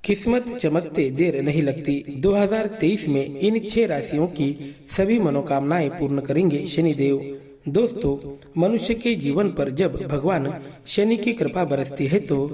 किस्मत चमकते देर नहीं लगती। 2023 में इन 6 राशियों की सभी मनोकामनाएं पूर्ण करेंगे शनिदेव। दोस्तों, मनुष्य के जीवन पर जब भगवान शनि की कृपा बरसती है तो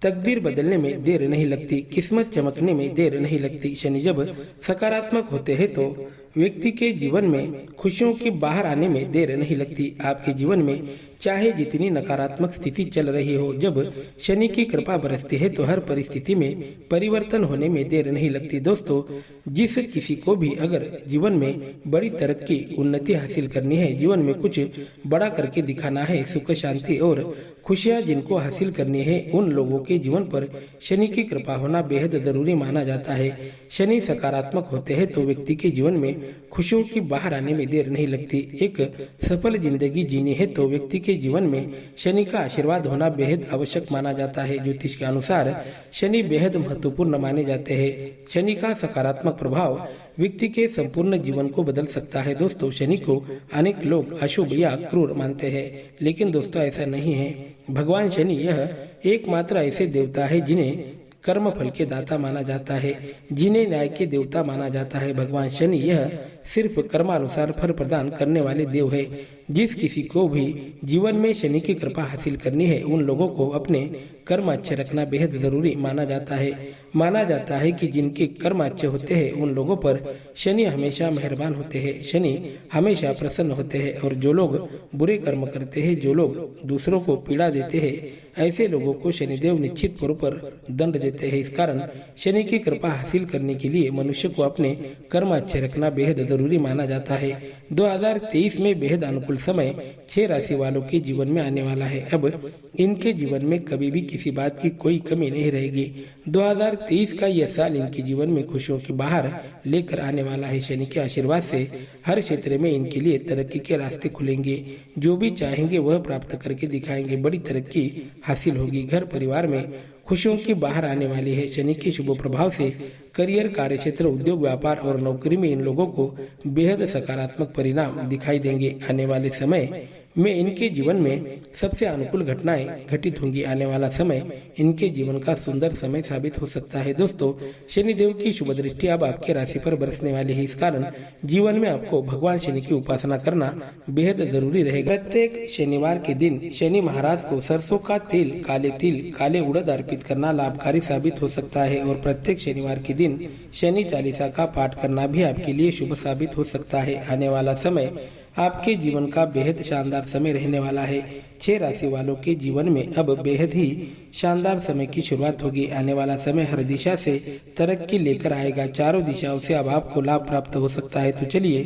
तकदीर बदलने में देर नहीं लगती, किस्मत चमकने में देर नहीं लगती। शनि जब सकारात्मक होते हैं तो व्यक्ति के जीवन में खुशियों की बाहर आने में देर नहीं लगती। आपके जीवन में चाहे जितनी नकारात्मक स्थिति चल रही हो, जब शनि की कृपा बरसती है तो हर परिस्थिति में परिवर्तन होने में देर नहीं लगती। दोस्तों, जिस किसी को भी अगर जीवन में बड़ी तरक्की उन्नति हासिल करनी है, जीवन में कुछ बड़ा करके दिखाना है, सुख शांति और खुशियां जिनको हासिल करनी है, उन लोगों के जीवन पर शनि की कृपा होना बेहद जरूरी माना जाता है। शनि सकारात्मक होते हैं तो व्यक्ति के जीवन में खुशियों की बाहर आने में देर नहीं लगती। एक सफल जिंदगी जीनी है तो व्यक्ति के जीवन में शनि का आशीर्वाद होना बेहद आवश्यक माना जाता है। ज्योतिष के अनुसार शनि बेहद महत्वपूर्ण माने जाते हैं। शनि का सकारात्मक प्रभाव व्यक्ति के संपूर्ण जीवन को बदल सकता है। दोस्तों, शनि को अनेक लोग अशुभ या क्रूर मानते हैं, लेकिन दोस्तों ऐसा नहीं है। भगवान शनि यह एकमात्र ऐसे देवता है जिन्हें कर्म फल के दाता माना जाता है, जिन्हें न्याय के देवता माना जाता है। भगवान शनि यह सिर्फ कर्मानुसार फल प्रदान करने वाले देव है। जिस किसी को भी जीवन में शनि की कृपा हासिल करनी है, उन लोगों को अपने कर्म अच्छे रखना बेहद जरूरी माना जाता है। माना जाता है कि जिनके कर्म अच्छे होते हैं उन लोगों पर शनि हमेशा मेहरबान होते हैं, शनि हमेशा प्रसन्न होते हैं। और जो लोग बुरे कर्म करते हैं, जो लोग दूसरों को पीड़ा देते हैं, ऐसे लोगों को शनिदेव निश्चित तौर पर दंड देते हैं। इस कारण शनि की कृपा हासिल करने के लिए मनुष्य को अपने कर्म अच्छे रखना बेहद जरूरी माना जाता है। 2023 में बेहद अनुकूल समय 6 राशि वालों के जीवन में आने वाला है। अब इनके जीवन में कभी भी किसी बात की कोई कमी नहीं रहेगी। 2023 का यह साल इनके जीवन में खुशियों की बाहर लेकर आने वाला है। शनि के आशीर्वाद से हर क्षेत्र में इनके लिए तरक्की के रास्ते खुलेंगे। जो भी चाहेंगे वह प्राप्त करके दिखाएंगे। बड़ी तरक्की हासिल होगी। घर परिवार में खुशियों की बाहर आने वाली है। शनि के शुभ प्रभाव से करियर, कार्यक्षेत्र, उद्योग, व्यापार और नौकरी में इन लोगों को बेहद सकारात्मक परिणाम दिखाई देंगे। आने वाले समय में इनके जीवन में सबसे अनुकूल घटनाएं घटित होंगी। आने वाला समय इनके जीवन का सुंदर समय साबित हो सकता है। दोस्तों, शनिदेव की शुभ दृष्टि अब आपके राशि पर बरसने वाली है। इस कारण जीवन में आपको भगवान शनि की उपासना करना बेहद जरूरी रहेगा। प्रत्येक शनिवार के दिन शनि महाराज को सरसों का तेल, काले तिल, काले उड़द अर्पित करना लाभकारी साबित हो सकता है। और प्रत्येक शनिवार के दिन शनि चालीसा का पाठ करना भी आपके लिए शुभ साबित हो सकता है। आने वाला समय आपके जीवन का बेहद शानदार समय रहने वाला है। 6 राशि वालों के जीवन में अब बेहद ही शानदार समय की शुरुआत होगी। आने वाला समय हर दिशा से तरक्की लेकर आएगा। चारों दिशाओं से अब आपको लाभ प्राप्त हो सकता है। तो चलिए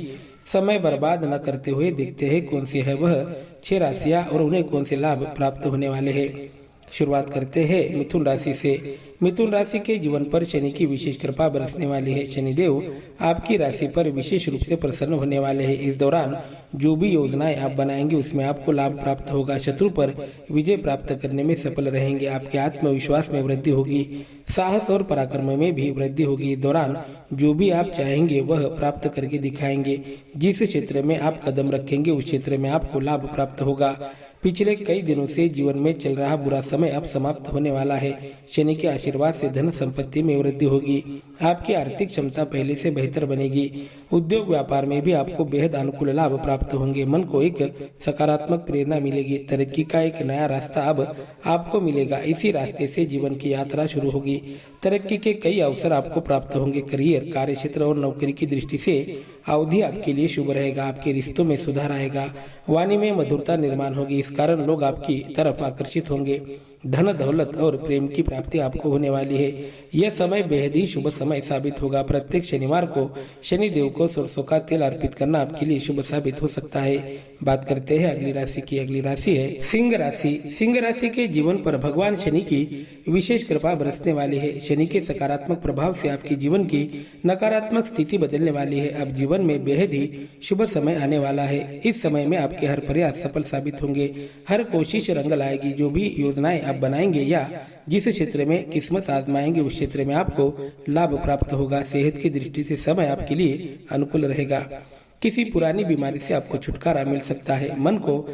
समय बर्बाद न करते हुए देखते हैं कौन सी है वह 6 राशियां और उन्हें कौन से लाभ प्राप्त होने वाले हैं। शुरुआत करते हैं मिथुन राशि से। मिथुन राशि के जीवन पर शनि की विशेष कृपा बरसने वाली है। शनिदेव आपकी राशि पर विशेष रूप से प्रसन्न होने वाले हैं। इस दौरान जो भी योजनाएं आप बनाएंगे उसमें आपको लाभ प्राप्त होगा। शत्रु पर विजय प्राप्त करने में सफल रहेंगे। आपके आत्मविश्वास में वृद्धि होगी। साहस और पराक्रम में भी वृद्धि होगी। इस दौरान जो भी आप चाहेंगे वह प्राप्त करके दिखाएंगे। जिस क्षेत्र में आप कदम रखेंगे उस क्षेत्र में आपको लाभ प्राप्त होगा। पिछले कई दिनों से जीवन में चल रहा बुरा समय अब समाप्त होने वाला है। शनि के आशीर्वाद से धन संपत्ति में वृद्धि होगी। आपकी आर्थिक क्षमता पहले से बेहतर बनेगी। उद्योग व्यापार में भी आपको बेहद अनुकूल लाभ प्राप्त होंगे। मन को एक सकारात्मक प्रेरणा मिलेगी। तरक्की का एक नया रास्ता अब आपको मिलेगा। इसी रास्ते से जीवन की यात्रा शुरू होगी। तरक्की के कई अवसर आपको प्राप्त होंगे। करियर, कार्यक्षेत्र और नौकरी की दृष्टि से अवधि आपके लिए शुभ रहेगा। आपके रिश्तों में सुधार आएगा। वाणी में मधुरता निर्माण होगी। इस कारण लोग आपकी तरफ आकर्षित होंगे। धन, दौलत और प्रेम की प्राप्ति आपको होने वाली है। यह समय बेहद ही शुभ समय साबित होगा। प्रत्येक शनिवार को शनि देव को सरसों का तेल अर्पित करना आपके लिए शुभ साबित हो सकता है। बात करते हैं अगली राशि की। अगली राशि है सिंह राशि। सिंह राशि के जीवन पर भगवान शनि की विशेष कृपा बरसने वाली है। शनि के सकारात्मक प्रभाव से आपके जीवन की नकारात्मक स्थिति बदलने वाली है। अब जीवन में बेहद ही शुभ समय आने वाला है। इस समय में आपके हर प्रयास सफल साबित होंगे। हर कोशिश रंग लाएगी। जो भी योजनाएं आप बनाएंगे या जिस क्षेत्र में किस्मत आजमाएंगे उस क्षेत्र में आपको लाभ प्राप्त होगा। सेहत की दृष्टि से समय आपके लिए अनुकूल रहेगा। किसी पुरानी बीमारी से आपको छुटकारा मिल सकता है। मन को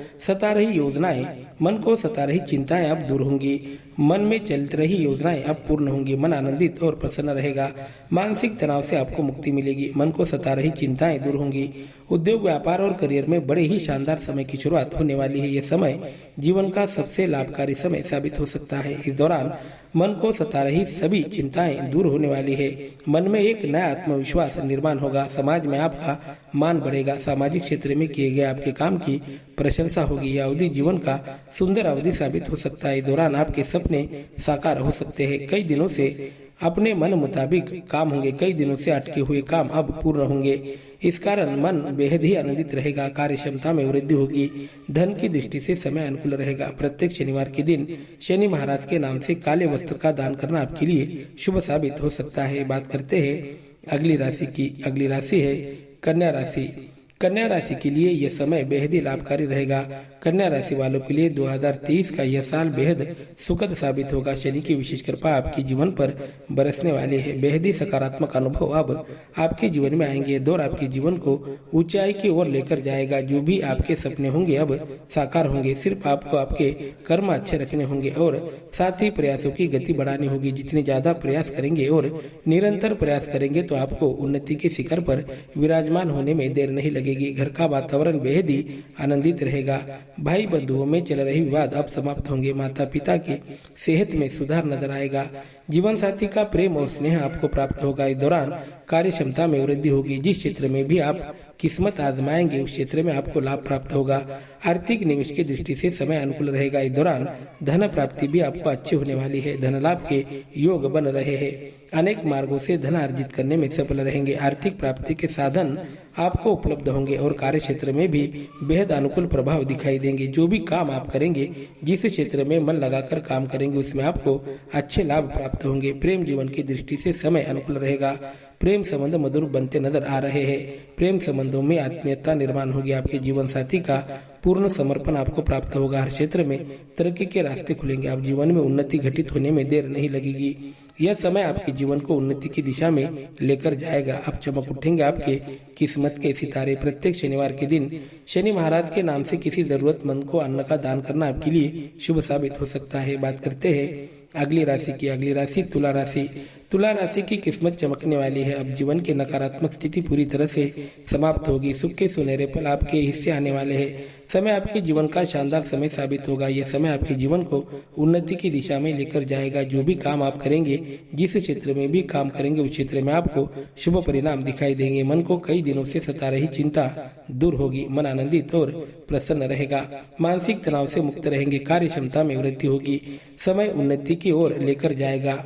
सता रही चिंताएं अब दूर होंगी। मन में चल रही योजनाएं अब पूर्ण होंगी। मन आनंदित और प्रसन्न रहेगा। मानसिक तनाव से आपको मुक्ति मिलेगी। मन को सता रही चिंताएं दूर होंगी। उद्योग, व्यापार और करियर में बड़े ही शानदार समय की शुरुआत होने वाली है। यह समय जीवन का सबसे लाभकारी समय साबित हो सकता है। इस दौरान मन को सता रही सभी चिंताएं दूर होने वाली है। मन में एक नया आत्मविश्वास निर्माण होगा। समाज में आपका मान बढ़ेगा। सामाजिक क्षेत्र में किए गए आपके काम की प्रशंसा होगी। यह अवधि जीवन का सुंदर अवधि साबित हो सकता है। इस दौरान आपके सपने साकार हो सकते हैं। कई दिनों से अपने मन मुताबिक काम होंगे। कई दिनों से अटके हुए काम अब पूर्ण होंगे। इस कारण मन बेहद ही आनंदित रहेगा। कार्य क्षमता में वृद्धि होगी। धन की दृष्टि से समय अनुकूल रहेगा। प्रत्येक शनिवार के दिन शनि महाराज के नाम से काले वस्त्र का दान करना आपके लिए शुभ साबित हो सकता है। बात करते हैं अगली राशि की। अगली राशि है कन्या राशि। कन्या राशि के लिए यह समय बेहद ही लाभकारी रहेगा। कन्या राशि वालों के लिए 2023 का यह साल बेहद सुखद साबित होगा। शनि की विशेष कृपा आपके जीवन पर बरसने वाली है। बेहद ही सकारात्मक अनुभव अब आपके जीवन में आएंगे। दौर आपके जीवन को ऊंचाई की ओर लेकर जाएगा। जो भी आपके सपने होंगे अब साकार होंगे। सिर्फ आपको आपके कर्म अच्छे रखने होंगे और साथ ही प्रयासों की गति बढ़ानी होगी। जितने ज्यादा प्रयास करेंगे और निरंतर प्रयास करेंगे तो आपको उन्नति के शिखर पर विराजमान होने में देर नहीं लगेगी। घर का वातावरण बेहद ही आनंदित रहेगा। भाई बंधुओं में चल रहे विवाद अब समाप्त होंगे। माता पिता की सेहत में सुधार नजर आएगा। जीवन साथी का प्रेम और स्नेह आपको प्राप्त होगा। इस दौरान कार्य क्षमता में वृद्धि होगी। जिस क्षेत्र में भी आप किस्मत आजमाएंगे उस क्षेत्र में आपको लाभ प्राप्त होगा। आर्थिक निवेश की दृष्टि से समय अनुकूल रहेगा। इस दौरान धन प्राप्ति भी आपको अच्छी होने वाली है। धन लाभ के योग बन रहे हैं। अनेक मार्गों से धन अर्जित करने में सफल रहेंगे। आर्थिक प्राप्ति के साधन आपको उपलब्ध होंगे और कार्य क्षेत्र में भी बेहद अनुकूल प्रभाव दिखाई देंगे। जो भी काम आप करेंगे, जिस क्षेत्र में मन लगाकर काम करेंगे उसमें आपको अच्छे लाभ प्राप्त होंगे। प्रेम जीवन की दृष्टि से समय अनुकूल रहेगा। प्रेम संबंध मधुर बनते नजर आ रहे हैं। प्रेम संबंधों में आत्मीयता निर्माण होगी। आपके जीवन साथी का पूर्ण समर्पण आपको प्राप्त होगा। हर क्षेत्र में तरक्की के रास्ते खुलेंगे। आप जीवन में उन्नति घटित होने में देर नहीं लगेगी। यह समय आपके जीवन को उन्नति की दिशा में लेकर जाएगा। आप चमक उठेंगे। आपके किस्मत के सितारे। प्रत्येक शनिवार के दिन शनि महाराज के नाम से किसी जरूरतमंद को अन्न का दान करना आपके लिए शुभ साबित हो सकता है। बात करते हैं अगली राशि की। अगली राशि तुला राशि। तुला राशि की किस्मत चमकने वाली है। अब जीवन की नकारात्मक स्थिति पूरी तरह से समाप्त होगी। सुख के सुनहरे पल आपके हिस्से आने वाले हैं। समय आपके जीवन का शानदार समय साबित होगा। यह समय आपके जीवन को उन्नति की दिशा में लेकर जाएगा। जो भी काम आप करेंगे, जिस क्षेत्र में भी काम करेंगे उस क्षेत्र में आपको शुभ परिणाम दिखाई देंगे। मन को कई दिनों से सता रही चिंता दूर होगी। मन आनंदित और प्रसन्न रहेगा। मानसिक तनाव से मुक्त रहेंगे। कार्य क्षमता में वृद्धि होगी। समय उन्नति की ओर लेकर जाएगा।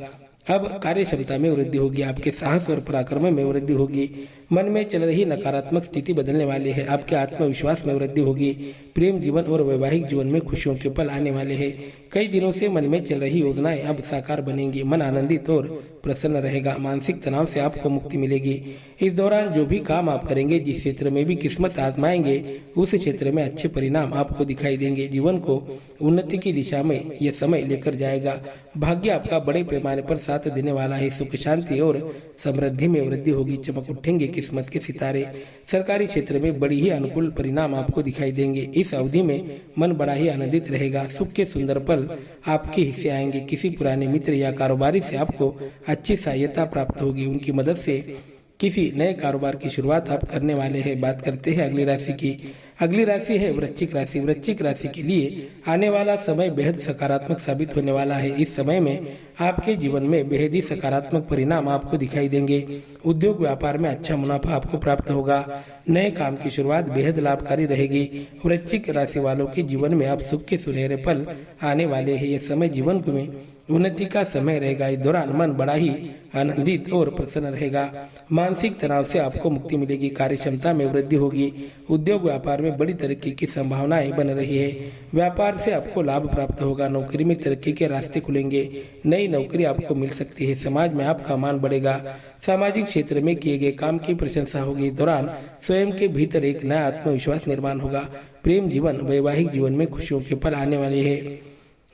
अब कार्य क्षमता में वृद्धि होगी। आपके साहस और पराक्रम में वृद्धि होगी। मन में चल रही नकारात्मक स्थिति बदलने वाली है। आपके आत्मविश्वास में वृद्धि होगी। प्रेम जीवन और वैवाहिक जीवन में खुशियों के पल आने वाले हैं। कई दिनों से मन में चल रही योजनाएं अब साकार बनेंगी। मन आनंदित और प्रसन्न रहेगा। मानसिक तनाव से आपको मुक्ति मिलेगी। इस दौरान जो भी काम आप करेंगे, जिस क्षेत्र में भी किस्मत आजमाएंगे उस क्षेत्र में अच्छे परिणाम आपको दिखाई देंगे। जीवन को उन्नति की दिशा में यह समय लेकर जाएगा। भाग्य आपका बड़े पैमाने पर साथ देने वाला है। सुख शांति और समृद्धि में वृद्धि होगी। चमक उठेंगे किस्मत के सितारे। सरकारी क्षेत्र में बड़ी ही अनुकूल परिणाम आपको दिखाई देंगे। इस अवधि में मन बड़ा ही आनंदित रहेगा। सुख के सुंदर पल आपके हिस्से आएंगे। किसी पुराने मित्र या कारोबारी से आपको अच्छी सहायता प्राप्त होगी। उनकी मदद से किसी नए कारोबार की शुरुआत आप करने वाले हैं। बात करते हैं अगली राशि की। अगली राशि है वृश्चिक राशि। वृश्चिक राशि के लिए आने वाला समय बेहद सकारात्मक साबित होने वाला है। इस समय में आपके जीवन में बेहद ही सकारात्मक परिणाम आपको दिखाई देंगे। उद्योग व्यापार में अच्छा मुनाफा आपको प्राप्त होगा। नए काम की शुरुआत बेहद लाभकारी रहेगी। वृश्चिक राशि वालों के जीवन में अब सुख के सुनहरे पल आने वाले हैं। यह समय जीवन में उन्नति का समय रहेगा। इस दौरान मन बड़ा ही आनंदित और प्रसन्न रहेगा। मानसिक तनाव से आपको मुक्ति मिलेगी। कार्य क्षमता में वृद्धि होगी। उद्योग व्यापार में बड़ी तरक्की की संभावनाएं बन रही है। व्यापार से आपको लाभ प्राप्त होगा। नौकरी में तरक्की के रास्ते खुलेंगे। नई नौकरी आपको मिल सकती है। समाज में आपका मान बढ़ेगा। सामाजिक क्षेत्र में किए गए काम की प्रशंसा होगी। इस दौरान स्वयं के भीतर एक नया आत्मविश्वास निर्माण होगा। प्रेम जीवन, वैवाहिक जीवन में खुशियों के पल आने वाले हैं।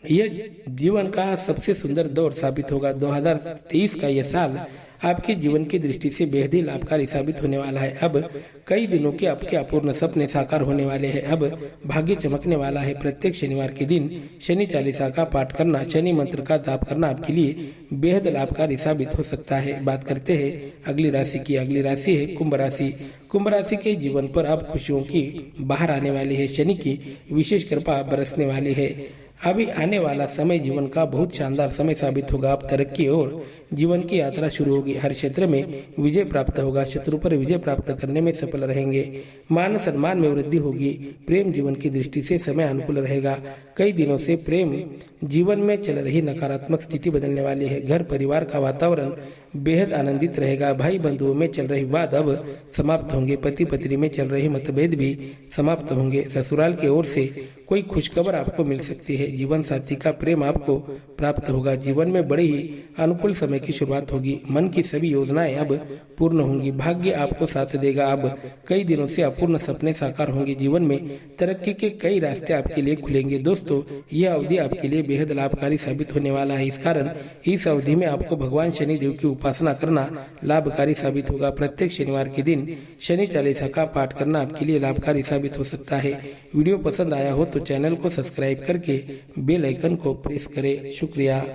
यह जीवन का सबसे सुंदर दौर साबित होगा। 2023 का यह साल आपके जीवन की दृष्टि से बेहद ही लाभकारी साबित होने वाला है। अब कई दिनों के आपके अपूर्ण सपने साकार होने वाले हैं। अब भाग्य चमकने वाला है। प्रत्येक शनिवार के दिन शनि चालीसा का पाठ करना, शनि मंत्र का जाप करना आपके लिए बेहद लाभकारी साबित हो सकता है। बात करते हैं अगली राशि की। अगली राशि है कुंभ राशि। कुंभ राशि के जीवन पर अब खुशियों की बाहर आने वाली है। शनि की विशेष कृपा बरसने वाली है। अभी आने वाला समय जीवन का बहुत शानदार समय साबित होगा। आप तरक्की और जीवन की यात्रा शुरू होगी। हर क्षेत्र में विजय प्राप्त होगा। शत्रु पर विजय प्राप्त करने में सफल रहेंगे। मान सम्मान में वृद्धि होगी। प्रेम जीवन की दृष्टि से समय अनुकूल रहेगा। कई दिनों से प्रेम जीवन में चल रही नकारात्मक स्थिति बदलने वाली है। घर परिवार का वातावरण बेहद आनंदित रहेगा। भाई बंधुओं में चल रहे विवाद अब समाप्त होंगे। पति पत्नी में चल रहे मतभेद भी समाप्त होंगे। ससुराल की ओर से कोई खुशखबर आपको मिल सकती है। जीवन साथी का प्रेम आपको प्राप्त होगा। जीवन में बड़े ही अनुकूल समय की शुरुआत होगी। मन की सभी योजनाएं अब पूर्ण होंगी। भाग्य आपको साथ देगा। अब कई दिनों से अपूर्ण सपने साकार होंगे। जीवन में तरक्की के कई रास्ते आपके लिए खुलेंगे। दोस्तों, यह अवधि आपके लिए बेहद लाभकारी साबित होने वाला है। इस कारण इस अवधि में आपको भगवान शनि देव की उपासना करना लाभकारी साबित होगा। प्रत्येक शनिवार के दिन शनि चालीसा का पाठ करना आपके लिए लाभकारी साबित हो सकता है। वीडियो पसंद आया हो तो चैनल को सब्सक्राइब करके बेल आइकन को प्रेस करें। शुक्रिया।